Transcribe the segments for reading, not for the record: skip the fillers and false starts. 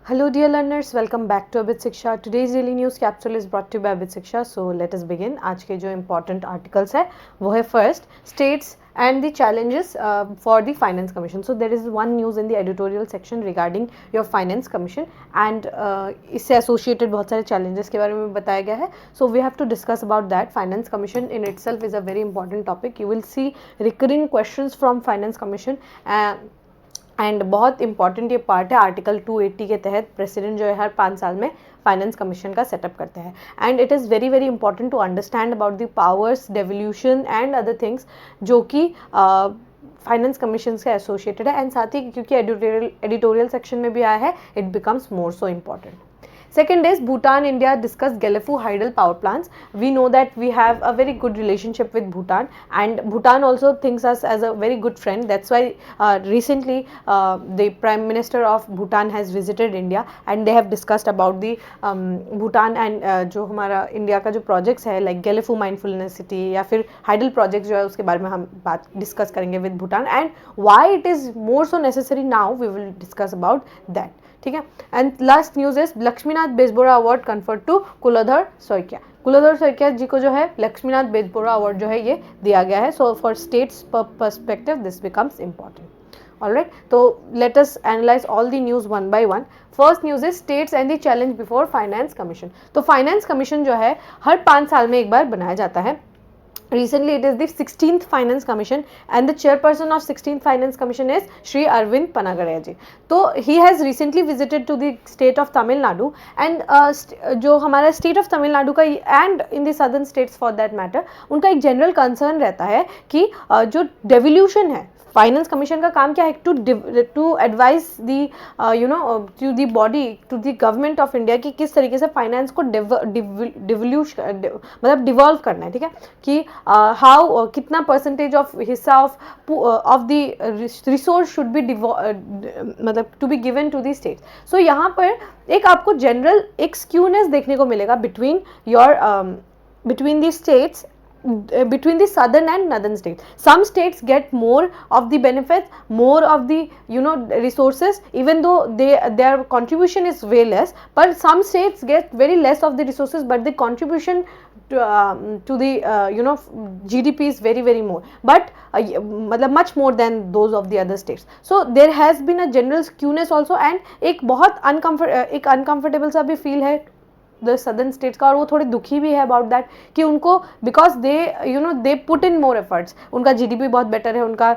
Hello dear learners, welcome back to Abid Shiksha. Today's daily news capsule is brought to you by Abid Shiksha. So let us begin. आज के जो important articles है वो है first states and the challenges for the finance commission. So there is one news in the editorial section regarding your finance commission and इससे associated बहुत सारे challenges के बारे में बताया गया है. So we have to discuss about that. Finance commission in itself is a very important topic. You will see recurring questions from finance commission. And बहुत इंपॉर्टेंट ये पार्ट है. आर्टिकल 280 के तहत प्रेसिडेंट जो है हर 5 साल में फाइनेंस कमीशन का सेटअप करते हैं. And it is very very important to understand about the powers, devolution and other things जो कि फाइनेंस कमीशन से एसोसिएटेड है. एंड साथ ही क्योंकि एडिटोरियल सेक्शन में भी आया है, it becomes more so important. Second is Bhutan, India discuss Galefu Hydel power plants. We know that we have a very good relationship with Bhutan, and Bhutan also thinks us as a very good friend. That's why recently the Prime Minister of Bhutan has visited India, and they have discussed about the Bhutan and जो हमारा India का जो projects है like Galefu Mindfulness City या फिर Hydel projects जो है उसके बारे में हम बात डिस्कस करेंगे with Bhutan, and why it is more so necessary now. We will discuss about that. ठीक है. And last news is Lakshminath Bezbaroa award conferred to Kuladhar Saikia. Kuladhar Saikia ji को जो है लक्ष्मीनाथ बेजबोरा अवार्ड जो है ये दिया गया है. So for states perspective this becomes important. Alright, तो let us analyze all the news one by one. First news is states and the challenge before finance commission. तो फाइनेंस कमीशन जो है हर 5 साल में एक बार बनाया जाता है. Recently, it is the 16th Finance Commission, and the chairperson of 16th Finance Commission is Shri Arvind Panagarya ji. तो he has recently visited to the state of Tamil Nadu, and जो हमारा state of Tamil Nadu का and in the southern states for that matter, उनका एक general concern रहता है कि जो devolution है, फाइनेंस कमीशन का काम क्या है, to advise the to the body, to the government of India कि किस तरीके से फाइनेंस को मतलब डिवॉल्व करना है. ठीक है, कि हाउ कितना परसेंटेज ऑफ हिस्सा of the resource should be मतलब to be given to the state. So यहाँ पर एक आपको जनरल एक स्क्यूनेस देखने को मिलेगा between the states, between the southern and northern states. Some states get more of the benefits, more of the resources, even though their contribution is way less, but some states get very less of the resources, but the contribution to the GDP is very very more, but मतलब much more than those of the other states. So there has been a general skewness also, and एक बहुत uncomfortable सा भी feel है the southern states का, और वो थोड़े दुखी भी है अबाउट दैट कि उनको because they put in more efforts. उनका जीडीपी बहुत बेटर है, उनका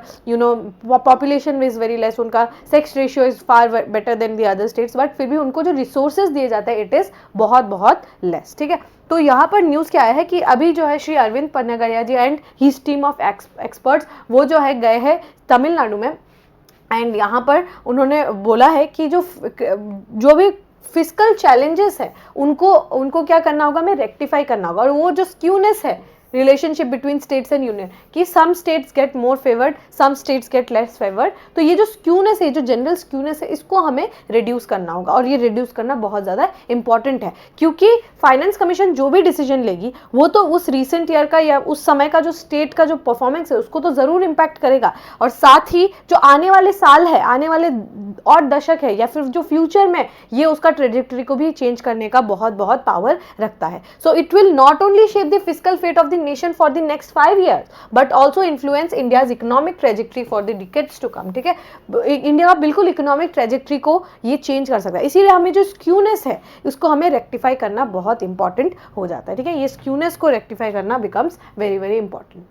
पॉपुलेशन इज़ वेरी लेस, उनका sex ratio is far better than the other states, but फिर भी उनको जो रिसोर्सेज दिए जाते हैं इट इज़ बहुत बहुत लेस. ठीक है, तो यहाँ पर न्यूज़ क्या है कि अभी जो है Shri Arvind Panagariya ji and his team of experts वो जो है गए हैं तमिलनाडु में, एंड यहाँ पर उन्होंने बोला है कि जो भी फिजिकल चैलेंजेस है उनको क्या करना होगा, हमें रेक्टिफाई करना होगा. और वो जो स्क्यूनेस है relationship between states and union कि some states get more favoured, some states get less favoured, तो ये जो स्क्यूनेस है, जो जनरल स्क्यूनेस है, इसको हमें रिड्यूस करना होगा. और ये रिड्यूस करना बहुत ज़्यादा इंपॉर्टेंट है, क्योंकि फाइनेंस कमीशन जो भी डिसीजन लेगी वो तो उस रिसेंट ईयर का या उस समय का जो स्टेट का जो परफॉर्मेंस है उसको तो ज़रूर इम्पैक्ट करेगा, और साथ ही जो आने वाले साल है, आने वाले और दशक है, या फिर जो फ्यूचर में ये उसका ट्रेजेक्टरी को भी चेंज करने का बहुत बहुत पावर रखता है. So it will not only shape the physical fate of the nation for the next 5 years but also influence India's economic trajectory for the decades to come. ठीक है, इंडिया का बिल्कुल इकोनॉमिक ट्रेजेक्टरी को ये change कर सकता है. इसीलिए हमें जो स्क्यूनेस है उसको हमें रेक्टिफाई करना बहुत इंपॉर्टेंट हो जाता है. ठीक है, ये स्क्यूनेस को रेक्टिफाई करना बिकम्स वेरी वेरी इंपॉर्टेंट.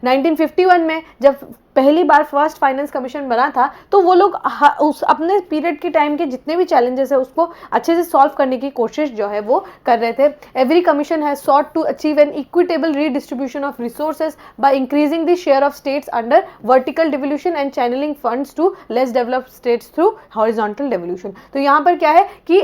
1951 में जब पहली बार फर्स्ट फाइनेंस कमीशन बना था तो वो लोग उस अपने पीरियड के टाइम के जितने भी चैलेंजेस है उसको अच्छे से सॉल्व करने की कोशिश जो है वो कर रहे थे. Every commission has sought to achieve an equitable redistribution of resources by increasing the share of states under vertical devolution and channelling funds to less developed states through horizontal devolution. तो यहाँ पर क्या है कि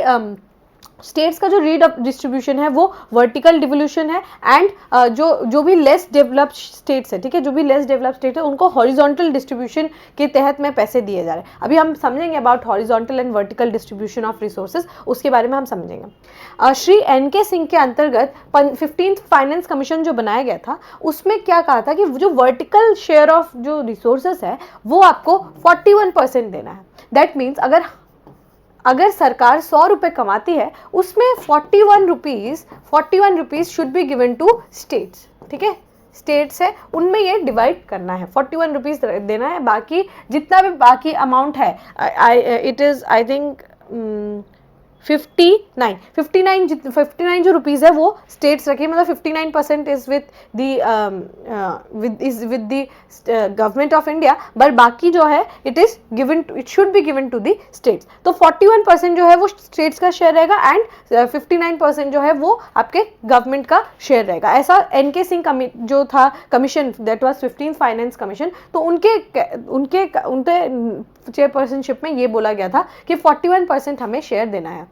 स्टेट्स का जो redistribution है वो वर्टिकल डिवोल्यूशन है, एंड जो भी लेस डेवलप्ड स्टेट्स है, ठीक है, जो भी लेस डेवलप्ड स्टेट है उनको हॉरिजॉन्टल डिस्ट्रीब्यूशन के तहत में पैसे दिए जा रहे हैं. अभी हम समझेंगे about horizontal and vertical distribution of resources, उसके बारे में हम समझेंगे. श्री NK सिंह के अंतर्गत 15th फाइनेंस कमीशन जो बनाया गया था उसमें क्या कहा था कि जो वर्टिकल शेयर ऑफ जो रिसोर्सेज है वो आपको 41% देना है. दैट मीन्स अगर अगर सरकार 100 रुपये कमाती है उसमें 41 rupees should be given to states, ठीक है, स्टेट्स है उनमें ये डिवाइड करना है, 41 रुपीज़ देना है, बाकी जितना भी बाकी अमाउंट है इट इज़ आई थिंक 59 जो रुपीज़ है वो स्टेट्स रखिए, मतलब 59% is with the government of India, but बाकी जो है it should be given to the states. तो 41% जो है वो स्टेट्स का शेयर रहेगा एंड 59% जो है वो आपके गवर्नमेंट का शेयर रहेगा। ऐसा एनके सिंह जो था commission, that was 15th finance commission, तो उनके चेयरपर्सनशिप में ये बोला गया था कि 41% हमें शेयर देना है,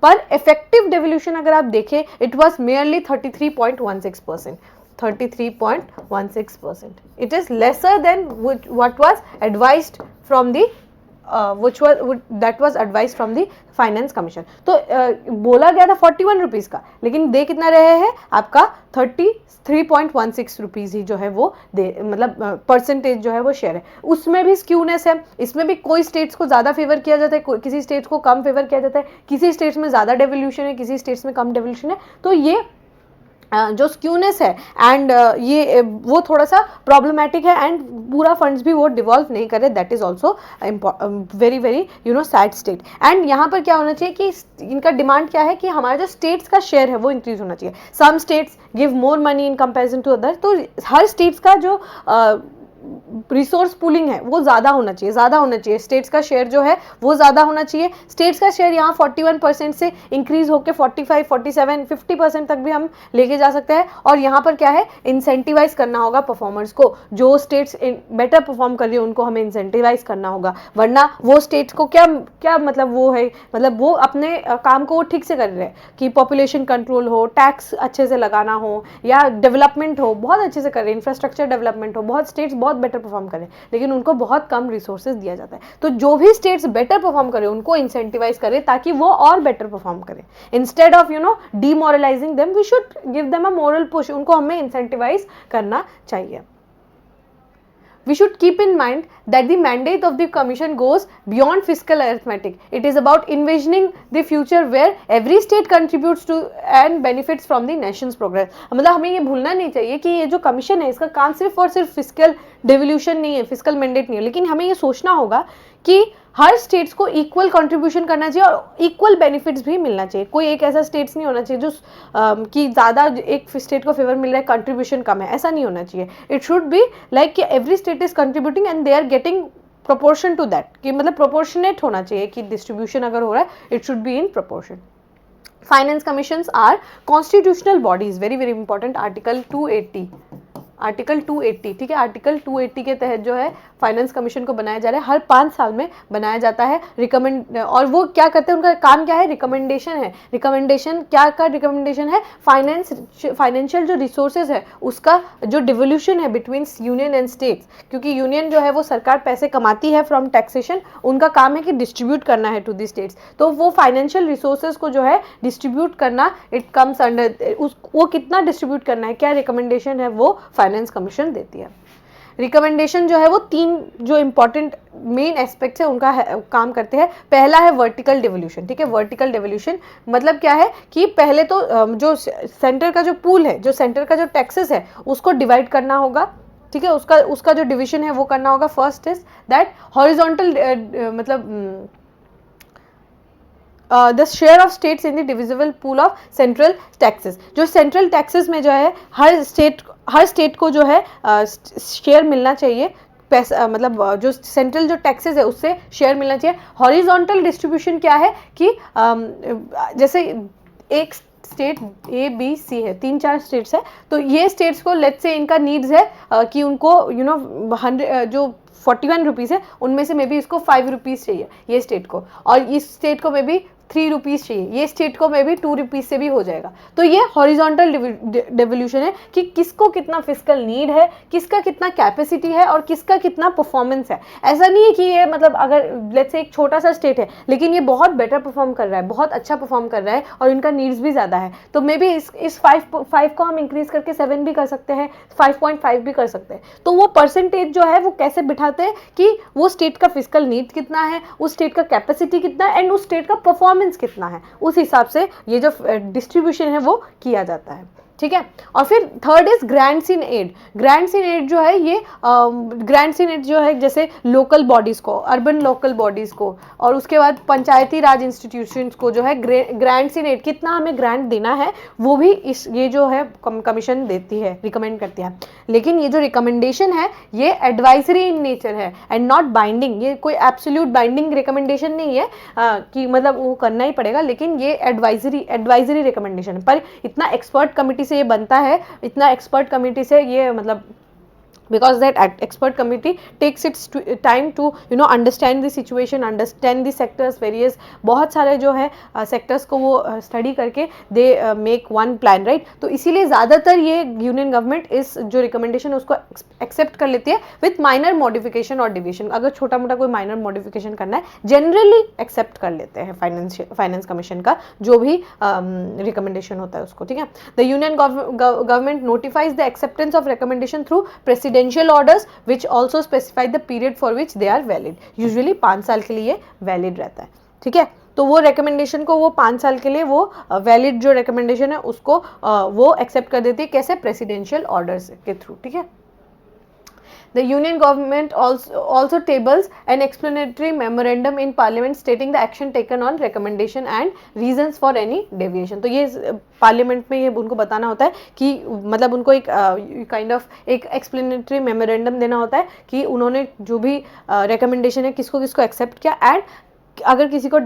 पर इफेक्टिव डेवल्यूशन अगर आप देखें it was merely 33.16%, 33.16%, it is lesser than what was advised from the that was advised from the finance commission. तो बोला गया था 41 रुपीज़ का, लेकिन दे कितना रहे हैं आपका 33.16 रुपीज़ ही जो है वो दे, मतलब परसेंटेज जो है वो शेयर है। उसमें भी स्क्यूनेस है, इसमें भी कोई स्टेट्स को ज़्यादा फेवर किया जाता है, किसी स्टेट्स को कम फेवर किया जाता है, किसी स्टेट्स में ज़्यादा डेवल्यूशन है, किसी स्टेट्स में कम डेवल्यूशन है। तो ये जो स्क्यूनेस है एंड ये वो थोड़ा सा प्रॉब्लमेटिक है एंड पूरा फंड्स भी वो डिवॉल्व नहीं करे, that is also very very sad state. And यहाँ पर क्या होना चाहिए कि इनका डिमांड क्या है कि हमारा जो स्टेट्स का शेयर है वो इंक्रीज होना चाहिए। Some states give more money in comparison to other, तो हर स्टेट्स का जो रिसोर्स पूलिंग है वो ज़्यादा होना चाहिए, स्टेट्स का शेयर जो है वो ज़्यादा होना चाहिए। स्टेट्स का शेयर यहाँ 41% से इंक्रीज होकर 45, 47, 50% तक भी हम लेके जा सकते हैं। और यहाँ पर क्या है, इंसेंटिवाइज करना होगा परफॉर्मर्स को, जो स्टेट्स बेटर परफॉर्म कर रही है उनको हमें इंसेंटिवाइज करना होगा, वरना वो स्टेट्स को क्या मतलब वो है, मतलब वो अपने काम को वो ठीक से कर रहे हैं कि पॉपुलेशन कंट्रोल हो, टैक्स अच्छे से लगाना हो, या डेवलपमेंट हो बहुत अच्छे से कर रहे हैं, इंफ्रास्ट्रक्चर डेवलपमेंट हो, बहुत स्टेट्स बहुत बेटर परफॉर्म करें, लेकिन उनको बहुत कम रिसोर्सेज दिया जाता है। तो जो भी स्टेट्स बेटर परफॉर्म करें उनको इंसेंटिवाइज करें ताकि वो और बेटर परफॉर्म करें। Instead of demoralising them, we should give them a moral push, उनको हमें इंसेंटिवाइज करना चाहिए। We should keep in mind that the mandate of the commission goes beyond fiscal arithmetic. It is about envisioning the future where every state contributes to and benefits from the nation's progress. मतलब हमें ये भूलना नहीं चाहिए कि ये जो commission है इसका काम सिर्फ और सिर्फ फिस्कल डेवल्यूशन नहीं है, फिस्कल मैंडेट नहीं है, लेकिन हमें ये सोचना होगा कि हर स्टेट्स को इक्वल कंट्रीब्यूशन करना चाहिए और इक्वल बेनिफिट्स भी मिलना चाहिए। कोई एक ऐसा स्टेट्स नहीं होना चाहिए जो कि ज़्यादा एक स्टेट को फेवर मिल रहा है, कंट्रीब्यूशन कम है, ऐसा नहीं होना चाहिए। इट शुड बी लाइक कि every state is contributing and they are getting proportion to that, कि मतलब प्रोपोर्शनेट होना चाहिए कि डिस्ट्रीब्यूशन अगर हो रहा है it should be in proportion. Finance commissions are constitutional bodies, very very important, article 280, ठीक है, आर्टिकल 280 के तहत जो है फाइनेंस कमीशन को बनाया जा रहा है, हर 5 साल में बनाया जाता है। और वो क्या करते हैं, उनका काम क्या है, रिकमेंडेशन है। रिकमेंडेशन क्या का रिकमेंडेशन है, फाइनेंशियल जो रिसोर्सेज है उसका जो डिवोल्यूशन है बिटवीन यूनियन एंड स्टेट्स, क्योंकि यूनियन जो है वो सरकार पैसे कमाती है फ्रॉम टैक्सेशन, उनका काम है कि डिस्ट्रीब्यूट करना है टू दी स्टेट्स, तो वो फाइनेंशियल रिसोर्सेज को जो है डिस्ट्रीब्यूट करना, इट कम्स अंडर वो कितना डिस्ट्रीब्यूट करना है, क्या रिकमेंडेशन है, वो फाइनेंस कमीशन देती है। रिकमेंडेशन जो है वो 3 जो इंपॉर्टेंट मेन एस्पेक्ट्स है उनका काम करते हैं। पहला है वर्टिकल डेवल्यूशन, ठीक है, वर्टिकल डेवल्यूशन मतलब क्या है कि पहले तो जो सेंटर का जो पूल है, जो सेंटर का जो टैक्सेस है उसको डिवाइड करना होगा, ठीक है, उसका जो डिविजन है वो करना होगा। फर्स्ट इज दैट हॉरिजॉन्टल मतलब the share of states in the divisible pool of central taxes, जो सेंट्रल टैक्सेस में जो है हर स्टेट को जो है शेयर मिलना चाहिए, पैसा मतलब जो सेंट्रल जो टैक्सेस है उससे शेयर मिलना चाहिए। हॉरिजॉन्टल डिस्ट्रीब्यूशन क्या है कि जैसे एक स्टेट A, B, C है, 3-4 स्टेट्स है, तो ये स्टेट्स को लेट्स से इनका नीड्स है कि उनको 100 जो 41 रुपीज़ है उनमें से मे बी इसको 5 रुपीज़ चाहिए ये स्टेट को, और इस स्टेट को मे बी 3 रुपीज़ चाहिए, ये स्टेट को मे बी 2 रुपीज़ से भी हो जाएगा। तो ये हॉरिजॉन्टल डेवोल्यूशन है कि किसको कितना फिजिकल नीड है, किसका कितना कैपेसिटी है और किसका कितना परफॉर्मेंस है। ऐसा नहीं है कि ये मतलब अगर लेट्स से एक छोटा सा स्टेट है लेकिन ये बहुत बेटर परफॉर्म कर रहा है, बहुत अच्छा परफॉर्म कर रहा है और इनका नीड्स भी ज़्यादा है, तो मे बी इस 5 को हम इंक्रीज करके 7 भी कर सकते हैं, 5.5 भी कर सकते हैं। तो वो परसेंटेज जो है वो कैसे बिठाते हैं कि वो स्टेट का फिजिकल नीड कितना है, उस स्टेट का कैपेसिटी कितना है एंड उस स्टेट का परफॉर्मेंस कितना है, उस हिसाब से ये जो डिस्ट्रीब्यूशन है वो किया जाता है। ठीक है। और फिर third is grants in aid. Grants in aid जो है ये ग्रांट्स इन एड जो है जैसे लोकल बॉडीज़ को, अर्बन लोकल बॉडीज़ को और उसके बाद पंचायती राज इंस्टीट्यूशंस को जो है ग्रांट्स इन एड कितना हमें ग्रांट देना है वो भी ये जो है कमीशन देती है, रिकमेंड करती है। लेकिन ये जो रिकमेंडेशन है ये एडवाइजरी इन नेचर है एंड नॉट बाइंडिंग। ये कोई एब्सोल्यूट बाइंडिंग रिकमेंडेशन नहीं है कि मतलब वो करना ही पड़ेगा, लेकिन ये एडवाइजरी रिकमेंडेशन। पर इतना एक्सपर्ट कमिटी से ये बनता है, इतना एक्सपर्ट कमेटी से ये मतलब because that expert committee takes its time to understand the situation, understand the sectors, various बहुत सारे जो है sectors को वो study करके they make one plan, right? तो इसीलिए ज़्यादातर ये यूनियन गवर्नमेंट इस जो रिकमेंडेशन है उसको एक्सेप्ट कर लेती है विथ माइनर मॉडिफिकेशन और डिविएशन। अगर छोटा मोटा कोई माइनर मॉडिफिकेशन करना है जनरली एक्सेप्ट कर लेते हैं फाइनेंस कमीशन का जो भी रिकमेंडेशन होता है उसको। ठीक है। The union government notifies the acceptance of recommendation through presidential orders which also specify the period for which they are valid. Usually 5 साल के लिए वैलिड रहता है। ठीक है। तो वो रिकमेंडेशन को वो 5 साल के लिए वो वैलिड जो रिकमेंडेशन है उसको वो एक्सेप्ट कर देती है। कैसे? प्रेसिडेंशियल ऑर्डर्स के थ्रू। ठीक है। The union government also tables an explanatory memorandum in parliament stating the action taken on recommendation and reasons for any deviation। तो ये पार्लियामेंट में ये उनको बताना होता है कि मतलब उनको एक काइंड ऑफ एक एक्सप्लेनेटरी मेमोरेंडम देना होता है कि उन्होंने जो भी रिकमेंडेशन है किसको किसको एक्सेप्ट किया एंड अगर किसी को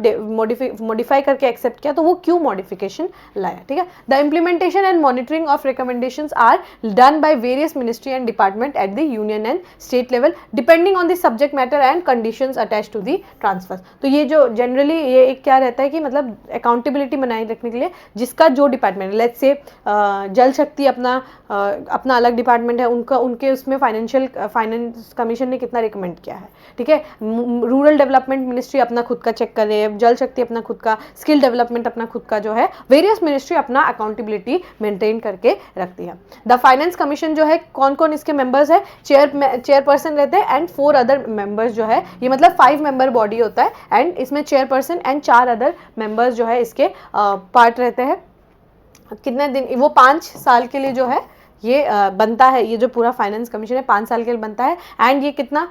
मॉडिफाई करके एक्सेप्ट किया तो वो क्यों मॉडिफिकेशन लाया। ठीक है। The implementation and monitoring of recommendations are done by various ministry and department at the union and state level depending on the subject matter and conditions attach to the transfer. तो ये जो generally ये एक क्या रहता है कि मतलब अकाउंटेबिलिटी बनाए रखने के लिए जिसका जो डिपार्टमेंट, लेट्स से जल शक्ति अपना अलग डिपार्टमेंट है, उनके उसमें फाइनेंस कमीशन ने कितना रिकमेंड किया है। ठीक है। रूरल डेवलपमेंट मिनिस्ट्री अपना खुद का चेक कर रहे हैं, जल शक्ति अपना खुद का, स्किल डेवलपमेंट अपना खुद का जो है, वेरियस मिनिस्ट्री अपना अकाउंटेबिलिटी मेंटेन करके रखती है। द फाइनेंस कमीशन जो है कौन कौन इसके मेंबर्स है? चेयरपर्सन रहते हैं एंड 4 अदर मेंबर्स जो है, ये मतलब 5 मेंबर बॉडी होता है एंड इसमें चेयरपर्सन एंड 4 अदर मेंबर्स जो है इसके पार्ट रहते हैं। कितने दिन? वो 5 साल के लिए जो है ये बनता है। ये जो पूरा फाइनेंस कमीशन है 5 साल के लिए बनता है एंड ये कितना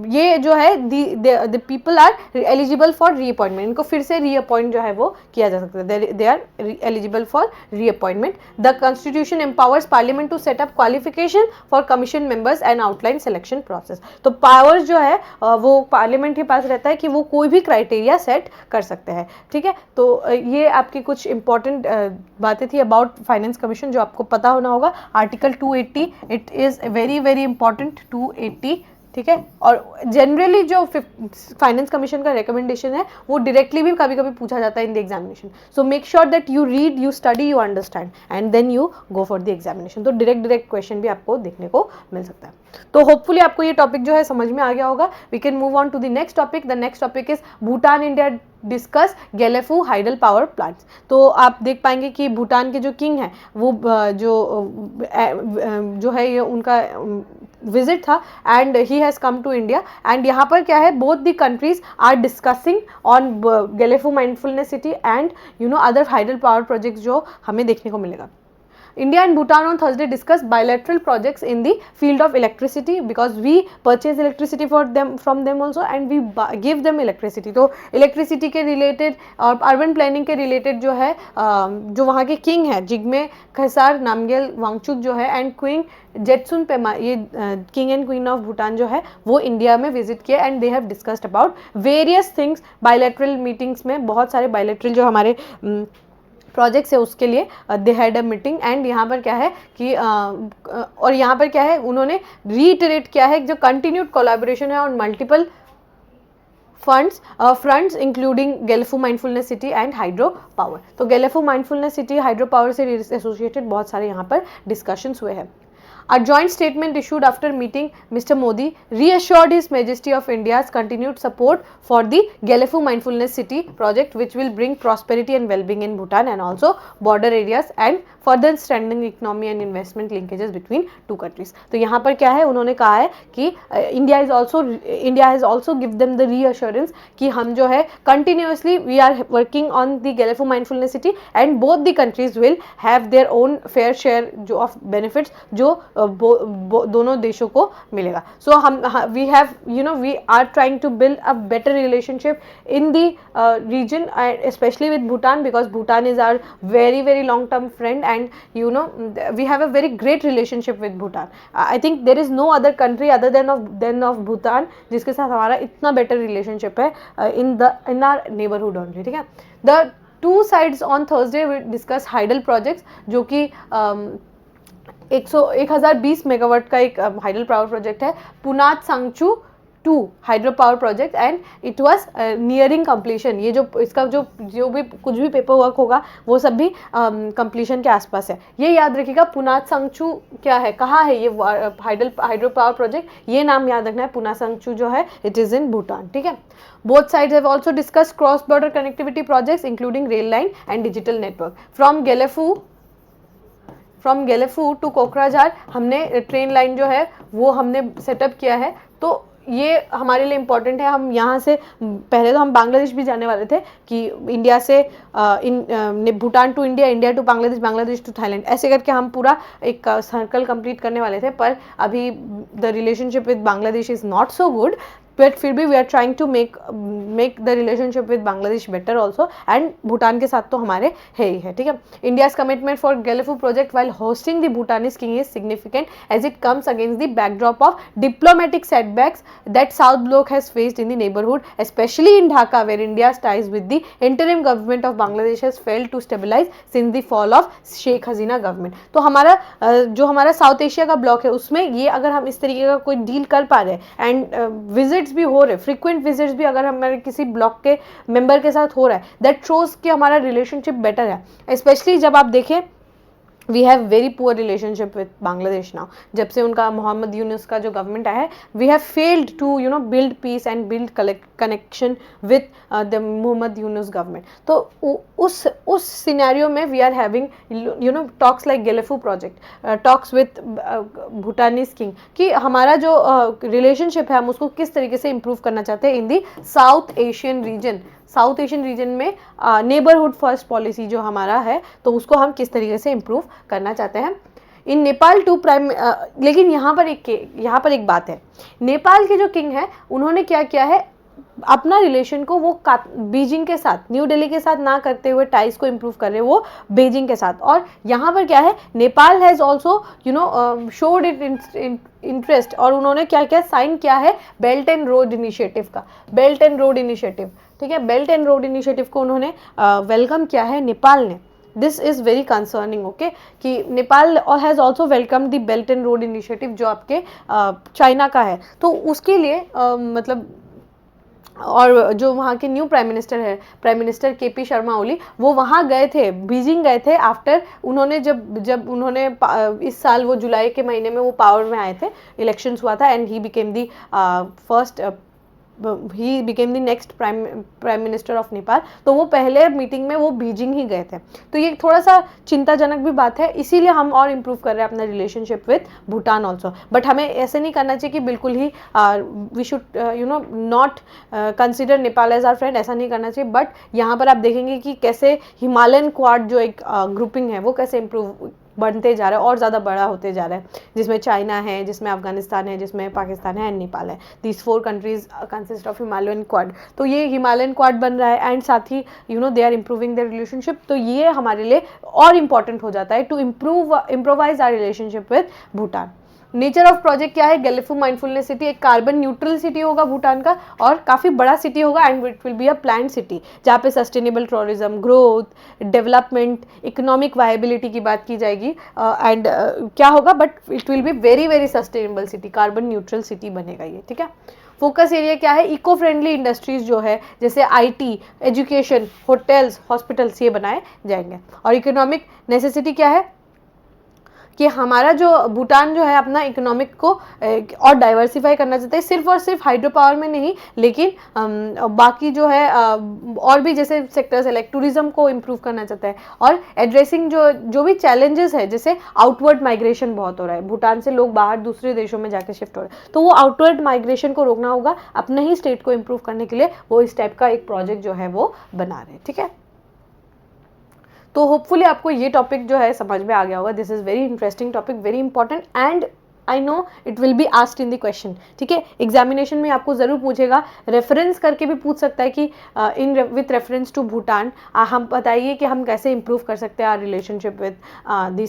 ये जो है the people are eligible for reappointment. इनको फिर से रीअपॉइंट जो है वो किया जा सकता है। They are eligible for reappointment. The constitution empowers parliament to set up qualification for commission members and outline selection process. तो पावर्स जो है वो पार्लियामेंट के पास रहता है कि वो कोई भी क्राइटेरिया सेट कर सकते हैं। ठीक है। तो ये आपकी कुछ इंपॉर्टेंट बातें थी अबाउट फाइनेंस कमीशन जो आपको पता होना होगा। Article 280 it is very very important 280। ठीक है। और जनरली जो फाइनेंस कमीशन का रिकमेंडेशन है वो डायरेक्टली भी कभी कभी पूछा जाता है in the examination. So make sure that you read, you study, you understand and then you go for the examination. तो डायरेक्ट क्वेश्चन भी आपको देखने को मिल सकता है। तो होपफुली आपको ये टॉपिक जो है समझ में आ गया होगा। We can move on to the next topic. The next topic is Bhutan India discuss Gelephu hydel power plants. तो आप देख पाएंगे कि भूटान के जो किंग हैं वो जो है ये उनका विजिट था and he has come to India एंड यहाँ पर क्या है, both the countries are discussing on Gelephu mindfulness city and other hydel power projects जो हमें देखने को मिलेगा। India and Bhutan on Thursday discussed bilateral projects in the field of electricity because we purchase electricity from them also and we give them electricity। तो electricity के related और urban planning के related जो है जो वहाँ के king है जिग्मे खेसर नामग्याल वांगचुक जो है एंड क्वीन जेटसुन पेमा, ये king and queen of Bhutan जो है वो इंडिया में विजिट किया and they have discussed about various things. Bilateral meetings में बहुत सारे बायलैटरल जो हमारे प्रोजेक्ट्स है उसके लिए they had a meeting and यहाँ पर क्या है कि और यहाँ पर क्या है उन्होंने रीइटरेट किया है जो कंटिन्यूड कोलैबोरेशन है on multiple fronts including Gelefu Mindfulness City and Hydro Power. तो Gelefu Mindfulness City, Hydro Power से associated बहुत सारे यहाँ पर discussions हुए हैं. A joint statement issued after meeting Mr. Modi reassured His Majesty of India's continued support for the Gelefu Mindfulness City project, which will bring prosperity and well-being in Bhutan and also border areas and further strengthening economy and investment linkages between two countries. तो यहाँ पर क्या है, उन्होंने कहा है कि India has also give them the reassurance कि हम जो है continuously we are working on the Gelefu Mindfulness City and both the countries will have their own fair share जो of benefits जो दोनों देशों को मिलेगा. सो हम we have we are trying to build a better relationship in the region, especially with Bhutan, because Bhutan is our very long term friend and we have a very great relationship with Bhutan. I think there is no other country other than of Bhutan जिसके साथ हमारा इतना better relationship है in our neighborhood only. ठीक है. The two sides on Thursday will discuss Hydel projects जो कि 1020 megawatt का एक हाइडल पावर प्रोजेक्ट है, पुनात सांगचू 2 hydro power project, and it was nearing completion. ये जो इसका जो भी कुछ भी पेपर वर्क होगा वो सब भी कंप्लीशन के आसपास है. ये याद रखिएगा पुनात सांगचू क्या है, कहाँ है ये हाइड्रो पावर प्रोजेक्ट, ये नाम याद रखना है. पुनात सांगचू जो है इट इज़ इन भूटान. ठीक है. Both sides have also discuss cross border connectivity projects including rail line and digital network. From Gelephu to Kokrajhar हमने ट्रेन लाइन जो है वो हमने सेटअप किया है. तो ये हमारे लिए इम्पॉर्टेंट है. हम यहाँ से पहले तो हम बांग्लादेश भी जाने वाले थे कि इंडिया से Bhutan to India, India to Bangladesh, Bangladesh to Thailand, ऐसे करके हम पूरा एक सर्कल कंप्लीट करने वाले थे. पर अभी the relationship with Bangladesh is not so good, but फिर भी we are trying to make the relationship with Bangladesh better also, and Bhutan के साथ तो हमारे है ही है. ठीक है. India's commitment for Gelephu project while hosting the Bhutanese king is significant as it comes against the backdrop of diplomatic setbacks that South Bloc has faced in the neighborhood, especially in Dhaka, where India's ties with the interim government of Bangladesh has failed to stabilize since the fall of Sheikh Hasina government. तो हमारा जो हमारा south Asia का block है उसमें ये अगर हम इस तरीके का कोई डील कर पा रहे हैं एंड विजिट्स भी हो रहे, फ्रिक्वेंट विजिट्स भी अगर हमारे किसी ब्लॉक के मेंबर के साथ हो रहा है, दैट शोज कि हमारा रिलेशनशिप बेटर है. स्पेशली जब आप देखें we have very poor relationship with Bangladesh now. जब से उनका मोहम्मद यूनुस का जो गवर्नमेंट आया है, we have failed to build peace and build connection with the Mohammad Yunus government. तो उस सिनेरियो में we are having talks like Gelephu project, talks with Bhutanese king, कि हमारा जो रिलेशनशिप है हम उसको किस तरीके से इम्प्रूव करना चाहते हैं इन दी साउथ एशियन रीजन में. नेबरहुड फर्स्ट पॉलिसी जो हमारा है तो उसको हम किस तरीके से इम्प्रूव करना चाहते हैं. इन नेपाल टू प्राइम, लेकिन यहाँ पर एक बात है. नेपाल के जो किंग है उन्होंने क्या किया है, अपना रिलेशन को वो बीजिंग के साथ, न्यू दिल्ली के साथ ना करते हुए टाइज को इम्प्रूव कर रहे वो बीजिंग के साथ. और यहाँ पर क्या है, Nepal has also showed it interest, और उन्होंने क्या किया, साइन किया है बेल्ट एंड रोड इनिशिएटिव का. बेल्ट एंड रोड इनिशिएटिव, ठीक है, बेल्ट एंड रोड इनिशिएटिव को उन्होंने वेलकम किया है नेपाल ने. This is very concerning. Okay, कि Nepal has also welcome the belt and road initiative जो आपके चाइना का है. तो उसके लिए मतलब, और जो वहाँ के new prime minister KP Sharma Oli, वो वहाँ गए थे, बीजिंग गए थे आफ्टर उन्होंने जब उन्होंने इस साल वो जुलाई के महीने में वो पावर में आए थे, इलेक्शंस हुआ था and he became the next prime minister of Nepal. तो वो पहले मीटिंग में वो बीजिंग ही गए थे. तो ये थोड़ा सा चिंताजनक भी बात है, इसीलिए हम और इम्प्रूव कर रहे हैं अपना relationship with Bhutan also. But हमें ऐसे नहीं करना चाहिए कि बिल्कुल ही we should not consider Nepal as our friend, ऐसा नहीं करना चाहिए. बट यहाँ पर आप देखेंगे कि कैसे हिमालयन क्वाड जो एक ग्रुपिंग है वो कैसे इम्प्रूव बनते जा रहा है और ज़्यादा बड़ा होते जा रहा है, जिसमें चाइना है, जिसमें अफगानिस्तान है, जिसमें पाकिस्तान है एंड नेपाल है. These 4 countries consist of Himalayan quad. तो ये हिमालयन क्वाड बन रहा है एंड साथ ही they are improving their relationship. तो ये हमारे लिए और इम्पॉर्टेंट हो जाता है to improvise our relationship with Bhutan. Nature of project क्या है, गेलेफू माइंडफुलनेस सिटी एक कार्बन न्यूट्रल सिटी होगा भूटान का, और काफ़ी बड़ा सिटी होगा and it will be a planned city जहाँ पे sustainable tourism, growth, development, economic viability की बात की जाएगी. एंड क्या होगा, but it will be very very sustainable city, carbon neutral city बनेगा ये. ठीक है. फोकस एरिया क्या है, इको फ्रेंडली इंडस्ट्रीज जो है जैसे आईटी, एजुकेशन, होटल्स, हॉस्पिटल्स, ये बनाए जाएंगे। और इकोनॉमिक नेसेसिटी क्या है कि हमारा जो भूटान जो है अपना इकोनॉमिक को और डाइवर्सिफाई करना चाहता है, सिर्फ और सिर्फ हाइड्रो पावर में नहीं, लेकिन बाकी जो है और भी जैसे सेक्टर्स है लाइक टूरिज्म को इम्प्रूव करना चाहता है, और एड्रेसिंग जो भी चैलेंजेस है, जैसे आउटवर्ड माइग्रेशन बहुत हो रहा है, भूटान से लोग बाहर दूसरे देशों में जाकर शिफ्ट हो रहे हैं, तो वो आउटवर्ड माइग्रेशन को रोकना होगा, अपने ही स्टेट को इम्प्रूव करने के लिए वो इस टाइप का एक प्रोजेक्ट जो है वो बना रहे हैं। ठीक है, तो होपफुली आपको ये टॉपिक जो है समझ में आ गया होगा। This is very interesting topic, very important, and I know it will be asked in the question. ठीक है, एग्जामिनेशन में आपको जरूर पूछेगा, रेफरेंस करके भी पूछ सकता है कि in with reference to Bhutan हम बताइए कि हम कैसे इंप्रूव कर सकते हैं our relationship with the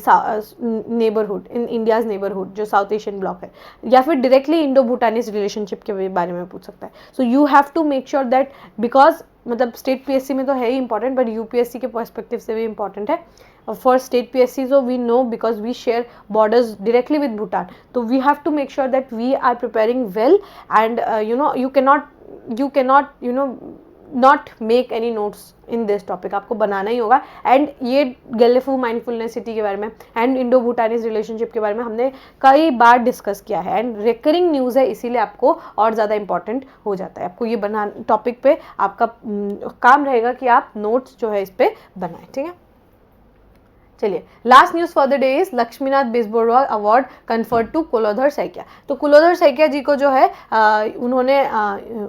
neighbourhood in India's neighbourhood जो साउथ एशियन ब्लॉक है, या फिर डायरेक्टली इंडो भूटानीज रिलेशनशिप के बारे में पूछ सकता है। So you have to make sure that, because मतलब स्टेट पीएससी में तो है ही इंपॉर्टेंट, बट यूपीएससी के पर्सपेक्टिव से भी इंपॉर्टेंट है। For state PSC so we know because we share borders directly with Bhutan, so we have to make sure that we are preparing well, and you cannot not make any notes in this topic, आपको बनाना ही होगा। And ये गैलेफू माइंडफुलनेसिटी के बारे में and Indo भूटानीज relationship के बारे में हमने कई बार डिस्कस किया है, एंड रिकरिंग न्यूज़ है, इसीलिए आपको और ज़्यादा इंपॉर्टेंट हो जाता है। आपको ये टॉपिक पे आपका काम रहेगा कि आप नोट्स जो है इस पर बनाएं। ठीक है, चलिए, last news for the day is Lakshminath Bezbaruah award conferred to Kuladhar Saikia. तो कुलोधर सैकिया जी को जो है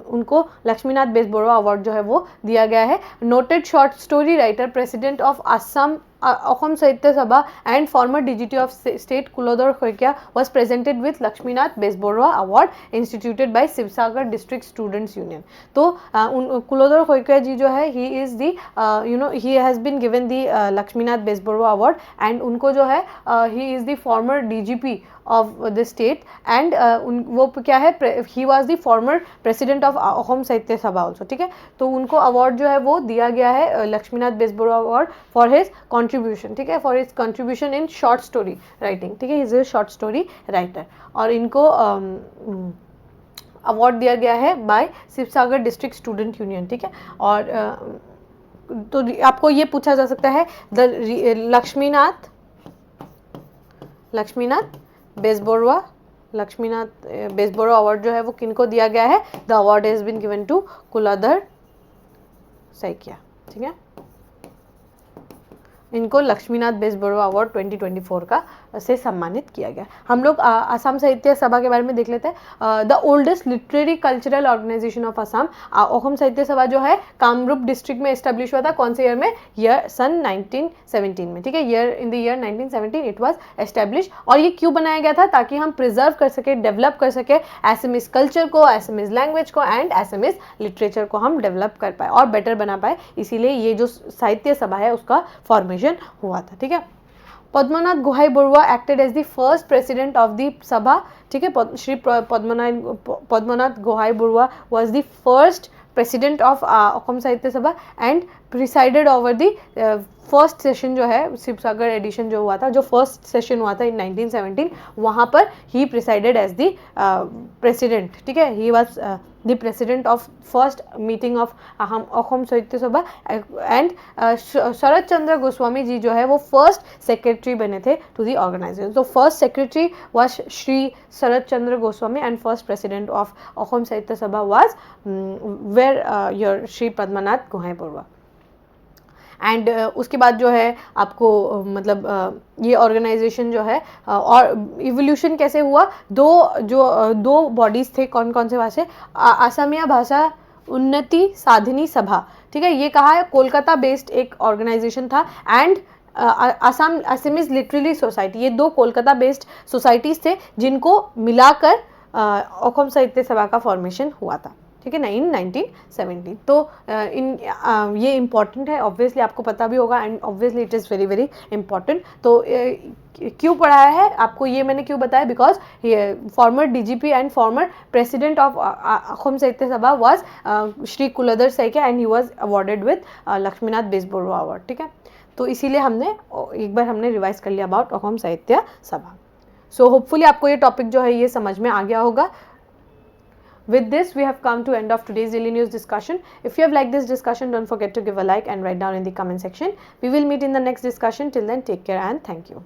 उनको लक्ष्मीनाथ बेजबरुआ अवार्ड जो है वो दिया गया है। Noted short story writer, president of Assam Ahom Sahitya Sabha and former DGT of State Kulodhar Khoikia was presented with Lakshminath Bezborua Award instituted by Sibsagar District Students Union. तो Kulodhar Khoikia जी जो है he is the he has been given the Lakshminath Bezborua Award, and उनको जो है he is the former DGP of the state, and वो क्या है, he was the former president of Ahom Sahitya Sabha also। ठीक है, तो उनको अवार्ड जो है वो दिया गया है Lakshminath Bezbaruah award for his contribution. ठीक है, for his contribution in short story writing. ठीक है, is a short story writer, और इनको अवार्ड दिया गया है by Sivasagar district student union. ठीक है, और तो आपको ये पूछा जा सकता है द लक्ष्मीनाथ बेजबरुआ अवार्ड जो है वो किनको दिया गया है। The award has been given to Kuladhar Saikia. ठीक है, इनको लक्ष्मीनाथ बेजबरुआ अवार्ड 2024 का से सम्मानित किया गया। हम लोग असम साहित्य सभा के बारे में देख लेते हैं। The oldest literary cultural organisation of Assam, Ahom Sahitya Sabha जो है कामरूप डिस्ट्रिक्ट में एस्टेब्लिश हुआ था। कौन से ईयर में? सन 1917 में। ठीक है, in the year 1917 it was establish. और ये क्यों बनाया गया था? ताकि हम प्रिजर्व कर सके, डेवलप कर सके एसएमएस कल्चर को, एसएमएस लैंग्वेज को एंड एसएमएस लिटरेचर को हम डेवलप कर पाए और बेटर बना पाए। इसीलिए ये जो साहित्य सभा है उसका फॉर्मेशन हुआ था। ठीक है, Padmanath Gohain Baruah acted as the first president of the Sabha. ठीक है, Shri Padmanath Gohain Baruah was the first president of Assam Sahitya Sabha and presided over the first session जो है शिवसागर एडिशन जो हुआ था, जो फर्स्ट सेशन हुआ था इन 1917, वहाँ पर ही प्रिसाइडेड एज द प्रेसिडेंट। ठीक है, he was the president of first meeting of Assam Sahitya Sabha, and शरद चंद्र गोस्वामी जी जो है वो फर्स्ट सेक्रेटरी बने थे टू द ऑर्गेनाइजेशन। तो first secretary was Shri Sarat Chandra Goswami and first president of Assam Sahitya Sabha was your Shri Padmanath Gohain Baruah. And उसके बाद जो है आपको मतलब ये ऑर्गेनाइजेशन जो है और इवोल्यूशन कैसे हुआ, दो बॉडीज थे, कौन कौन से वहाँ से, असमिया भाषा उन्नति साधिनी सभा। ठीक है, ये कहा है कोलकाता बेस्ड एक ऑर्गेनाइजेशन था, एंड असमीज लिटरेरी सोसाइटी, ये दो कोलकाता बेस्ड सोसाइटीज थे जिनको मिलाकर असम साहित्य सभा का फॉर्मेशन हुआ था। ठीक है ना, इन 1917। तो ये इम्पॉर्टेंट है, ऑब्वियसली आपको पता भी होगा, and obviously it is very very important. तो क्यों पढ़ाया है आपको, ये मैंने क्यों बताया, because former DGP and former president of Assam Sahitya Sabha was Shri Kuladhar Saikia, and he was awarded with Lakshminath Bezbaruah award. ठीक है, तो इसीलिए एक बार हमने रिवाइज कर लिया अबाउट असम साहित्य सभा। सो होपफुली आपको ये टॉपिक जो है ये समझ में आ गया होगा। With this, we have come to end of today's Daily News discussion. If you have liked this discussion, don't forget to give a like and write down in the comment section. We will meet in the next discussion. Till then, take care and thank you.